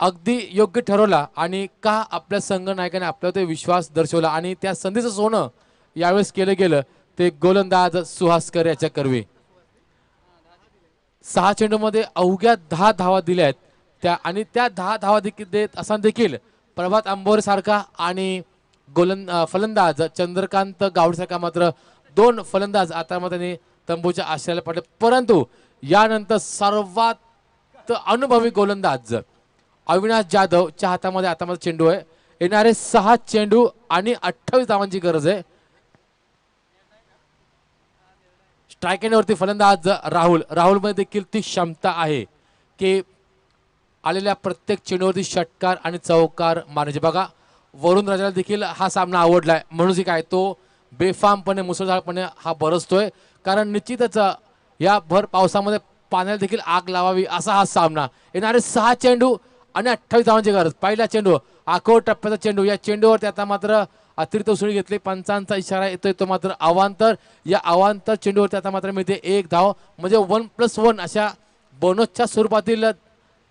अगदी योग्य ठरवला. आणि का आपल्या संघ नायकाने आपल्यावर ते विश्वास दर्शवला आणि त्या संधीचं सोनं यावेळेस केलं गेलं ते गोलंदाज सुहासकर याच्या कर्वे. 6 चेंडूमध्ये अवघ्या 10 धावा दिल्या आहेत त्या आणि त्या 10 धावा देखील देत असताना देखील प्रभात आंबोरे सारखा आणि फलंदाज चंद्रकांत गावडेसारखा मात्र 2 फलंदाज आता मात्र त्यांनी तंबूच्या आश्रयाला पडले. परंतु यानंतर सर्वात अनुभवी गोलंदाज अविनाश जाधवच्या हातामध्ये आता मात्र चेंडू आहे. येणारे 6 चेंडू आणि 28 धावांची गरज आहे. स्ट्राईक एंडवरती फलंदाज राहुल मध्ये देखील ती क्षमता आहे की आलेल्या प्रत्येक चेंडूवरती षटकार आणि चौकार मारण्याचे. बघा वरुण राजाला देखील हा सामना आवडलाय म्हणून काय तो बेफामपणे मुसळधारपणे हा बरसतोय कारण निश्चितच या भर पावसामध्ये पाण्याला देखील आग लावावी असा हा सामना. येणारे 6 चेंडू आणि 28 धावांची गरज. पहिला चेंडू आखो टप्प्याचा चेंडू, या चेंडूवरती आता मात्र अतिरिक्त उसळी घेतली, पंचांचा इशारा येतोय तो मात्र अवांतर. या अवांतर चेंडूवरती आता मात्र मिळते 1 धाव म्हणजे 1+1 अशा बोनसच्या स्वरूपातील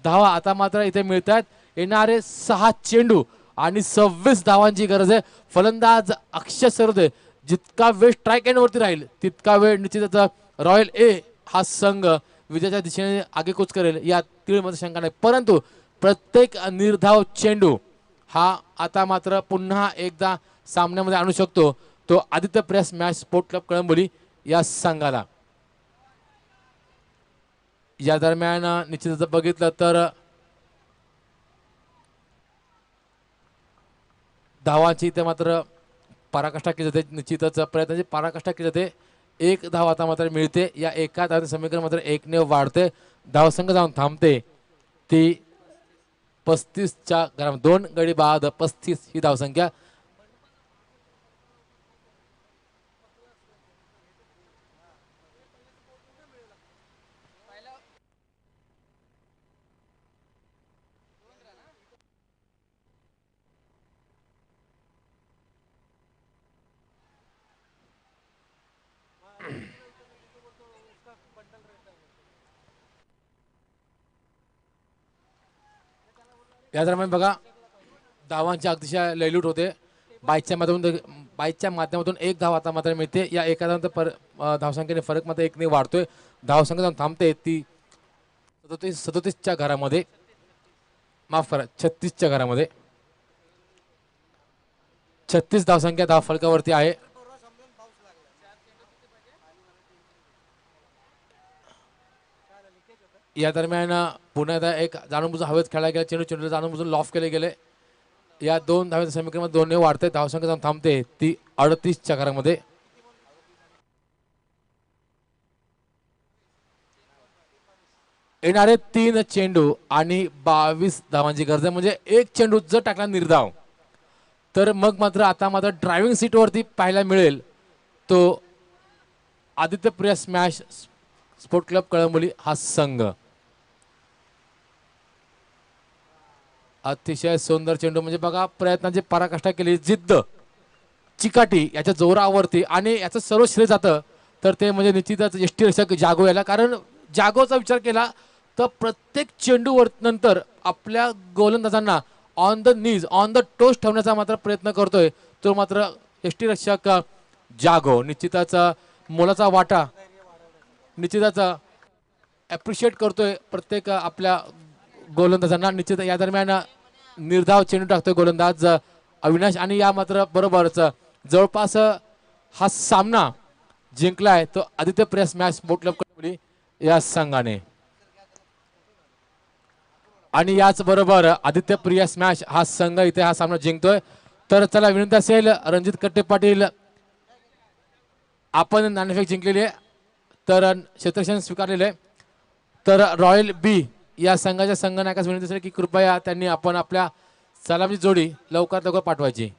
धावा आता मात्र इथे मिळत आहेत. येणारे 6 चेंडू आणि 26 धावांची गरज आहे. फलंदाज अक्षय सरदे जितका वेळ स्ट्राईक एंडवरती राहील तितका वेळ निश्चितच रॉयल ए हा संघ विजयाच्या दिशेने आगेकूच करेल या तीळमध्ये शंका नाही. परंतु प्रत्येक निर्धाव चेंडू हा आता मात्र पुन्हा एकदा सामन्यामध्ये आणू शकतो तो Aditya press match sport club Kalamboli या संघाला. या दरम्यान निश्चितच बघितलं तर धावांची इथे मात्र पराकाष्ठा केली जाते. निश्चितच प्रयत्नाची पराकाष्ठा केली जाते. 1 धाव आता मात्र मिळते. या एका धावाचे समीकरण मात्र 1 ने वाढते. धावसंख्या जाऊन थांबते ती 35च्या घरामध्ये. 2 गडी बाद 35 ही धावसंख्या. या दरम्यान बघा धावांचे अतिशय लयलूट होते. बाईकच्या माध्यमातून 1 धाव आता मात्र मिळते. या एका धावसंख्येने फरक मात्र 1 ने वाढतोय. धावसंख्या जाऊन थांबते ती 37च्या घरामध्ये, माफ करा 36च्या घरामध्ये. 36 धावसंख्या धाव फलकावरती आहे. या दरम्यान पुन्हा एकदा एक जाणूनबुजून हवेत खेळला गेला चेंडू, चेंडूला जाणूनबुजून लॉफ केले गेले. या 2 धावांच्या समीकरणामध्ये 2 वाढते, धावसंख्या जाऊन थांबते ती 38 चक्रामध्ये. येणारे 3 चेंडू आणि 22 धावांची गरज आहे. म्हणजे एक चेंडू जर टाकला निर्धाव तर मग मात्र आता मात्र ड्रायव्हिंग सीटवरती पाहायला मिळेल तो Aditya Priya smash sport club Kalamboli हा संघ. अतिशय सुंदर चेंडू, म्हणजे बघा प्रयत्नांची पराकाष्ठा केली, जिद्द चिकाटी याच्या जोरावरती, आणि याचं सर्व श्रेय जातं तर ते म्हणजे निश्चितच यष्टीरक्षक जागो याला. कारण जागोचा विचार केला तर प्रत्येक चेंडूवर नंतर आपल्या गोलंदाजांना on the knees on the toes ठेवण्याचा मात्र प्रयत्न करतोय तो मात्र यष्टीरक्षक जागो. निश्चितच मोलाचा वाटा निश्चितच ॲप्रिशिएट करतोय प्रत्येक आपल्या गोलंदाजांना. निश्चित या दरम्यान निर्धाव चेंडू टाकतोय गोलंदाज अविनाश, आणि या मात्र बरोबरच जवळपास हा सामना जिंकलाय तो Aditya Priya smash sport club Kalamboli या संघाने. आणि याच बरोबर आदित्य प्रिया स्मॅश हा संघ इथे हा सामना जिंकतोय. तर चला विनंती असेल रणजित कट्टे पाटील, आपण नाणेफेक जिंकलेली आहे तर क्षेत्ररक्षण स्वीकारलेलं आहे. तर रॉयल बी या संघाच्या संघनायकास विनंती असेल की कृपया त्यांनी आपण आपल्या सलामी जोडी लवकरात लवकर पाठवायची.